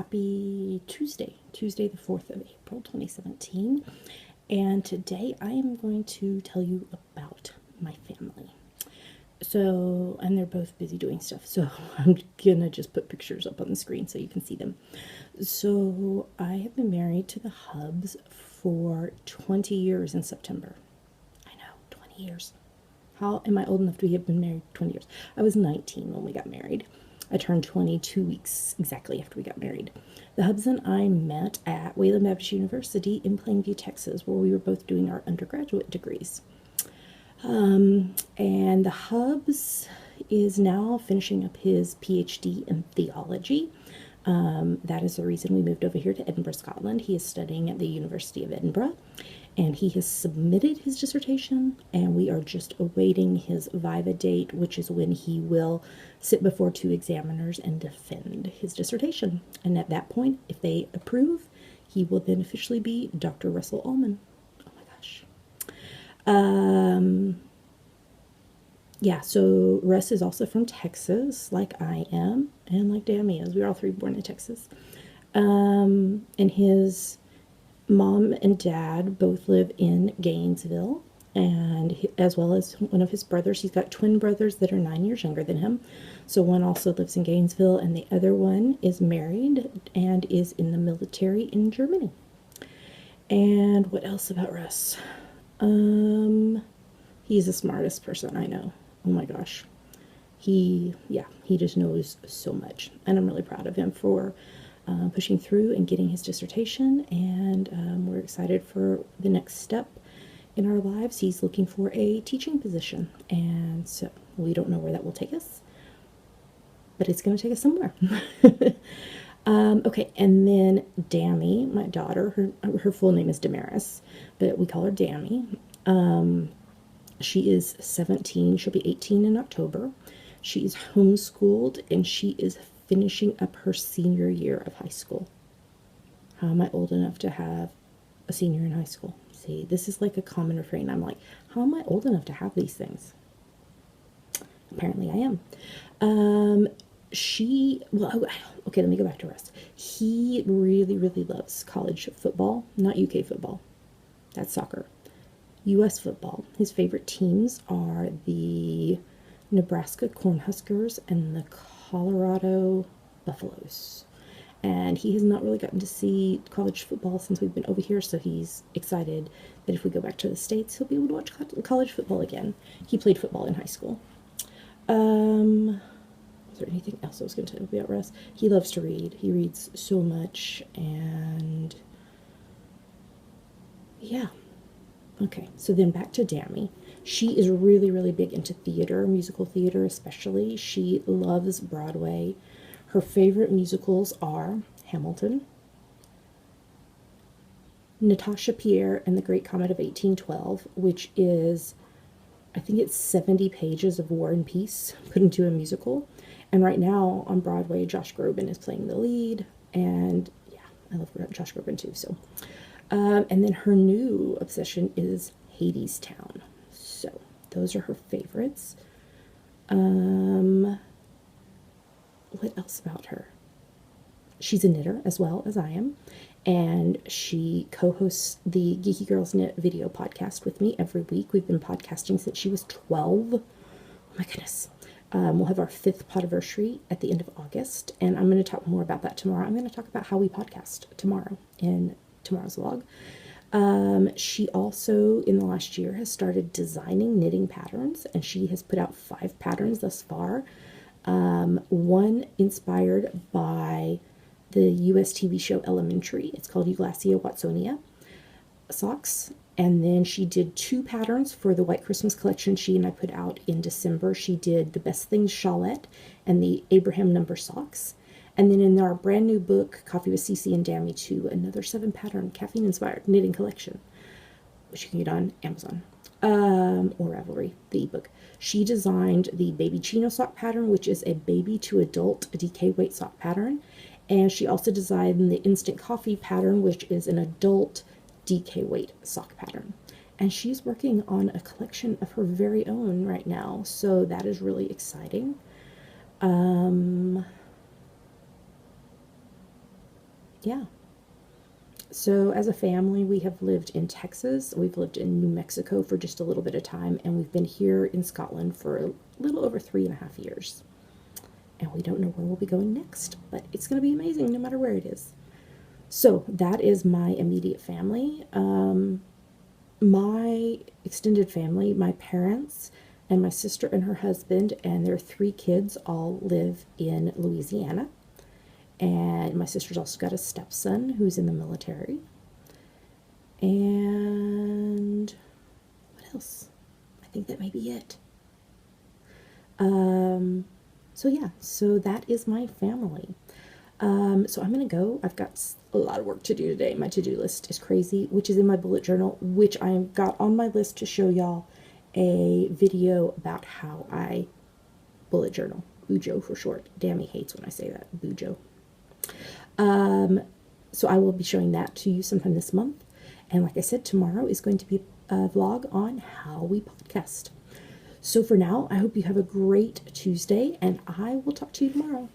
happy Tuesday, the 4th of April, 2017. And today I am going to tell you about my family. So, and they're both busy doing stuff, so I'm gonna just put pictures up on the screen so you can see them. So, I have been married to the Hubs for 20 years in September. I know, 20 years. How am I old enough to have been married 20 years? I was 19 when we got married. I turned 20 2 weeks exactly after we got married. The Hubs and I met at Wayland Baptist University in Plainview, Texas, where we were both doing our undergraduate degrees. And the Hubs is now finishing up his PhD in theology. That is the reason we moved over here to Edinburgh, Scotland. He is studying at the University of Edinburgh, and he has submitted his dissertation, and we are just awaiting his viva date, which is when he will sit before 2 examiners and defend his dissertation. And at that point, if they approve, he will then officially be Dr. Russell Allman. Oh my gosh. Yeah, so Russ is also from Texas, like I am, and like Dami is. We were all 3 born in Texas. And his mom and dad both live in Gainesville, and as well as one of his brothers. He's got twin brothers that are 9 years younger than him. So one also lives in Gainesville, and the other one is married and is in the military in Germany. And what else about Russ? He's the smartest person I know. Oh my gosh. He just knows so much. And I'm really proud of him for pushing through and getting his dissertation. And we're excited for the next step in our lives. He's looking for a teaching position. And so we don't know where that will take us, but it's going to take us somewhere. Okay, and then Dami, my daughter, her full name is Damaris, but we call her Dami. She is 17. She'll be 18 in October. She is homeschooled, and she is finishing up her senior year of high school. How am I old enough to have a senior in high school? See, this is like a common refrain. I'm like, how am I old enough to have these things? Apparently I am. Okay, let me go back to Russ. He really, really loves college football, not UK football. That's soccer. U.S. football. His favorite teams are the Nebraska Cornhuskers and the Colorado Buffaloes. And he has not really gotten to see college football since we've been over here, so he's excited that if we go back to the States, he'll be able to watch college football again. He played football in high school. Is there anything else I was going to tell you about Russ? He loves to read. He reads so much, and yeah. Okay, so then back to Dami. She is really, really big into theater, musical theater especially. She loves Broadway. Her favorite musicals are Hamilton, Natasha Pierre and the Great Comet of 1812, which is, I think it's 70 pages of War and Peace put into a musical. And right now on Broadway, Josh Groban is playing the lead. And yeah, I love Josh Groban too. So, and then her new obsession is Hadestown. So those are her favorites. What else about her? She's a knitter as well as I am. And she co-hosts the Geeky Girls Knit video podcast with me every week. We've been podcasting since she was 12. Oh my goodness. We'll have our 5th podiversary at the end of August, and I'm going to talk more about that tomorrow. I'm going to talk about how we podcast tomorrow in tomorrow's vlog. She also, in the last year, has started designing knitting patterns, and she has put out 5 patterns thus far. One inspired by the US TV show Elementary. It's called Euglacia Watsonia socks. And then she did 2 patterns for the White Christmas collection she and I put out in December. She did the Best Things Shawlette and the Abraham number socks. And then in our brand new book, Coffee with Cece and Dami 2, another 7-pattern caffeine-inspired knitting collection, which you can get on Amazon or Ravelry, the ebook. She designed the Baby Chino sock pattern, which is a baby to adult DK weight sock pattern. And she also designed the Instant Coffee pattern, which is an adult DK weight sock pattern. And she's working on a collection of her very own right now, so that is really exciting. yeah. So as a family, we have lived in Texas, we've lived in New Mexico for just a little bit of time, and we've been here in Scotland for a little over 3.5 years. And we don't know where we'll be going next, but it's going to be amazing no matter where it is. So that is my immediate family. My extended family, my parents and my sister and her husband and their 3 kids all live in Louisiana. And my sister's also got a stepson who's in the military. And what else? I think that may be it. So yeah, so that is my family. So I'm gonna go. I've got a lot of work to do today. My to-do list is crazy, which is in my bullet journal, which I got on my list to show y'all a video about how I bullet journal. Bujo for short. Dami hates when I say that. Bujo. So I will be showing that to you sometime this month. And like I said, tomorrow is going to be a vlog on how we podcast. So for now, I hope you have a great Tuesday, and I will talk to you tomorrow.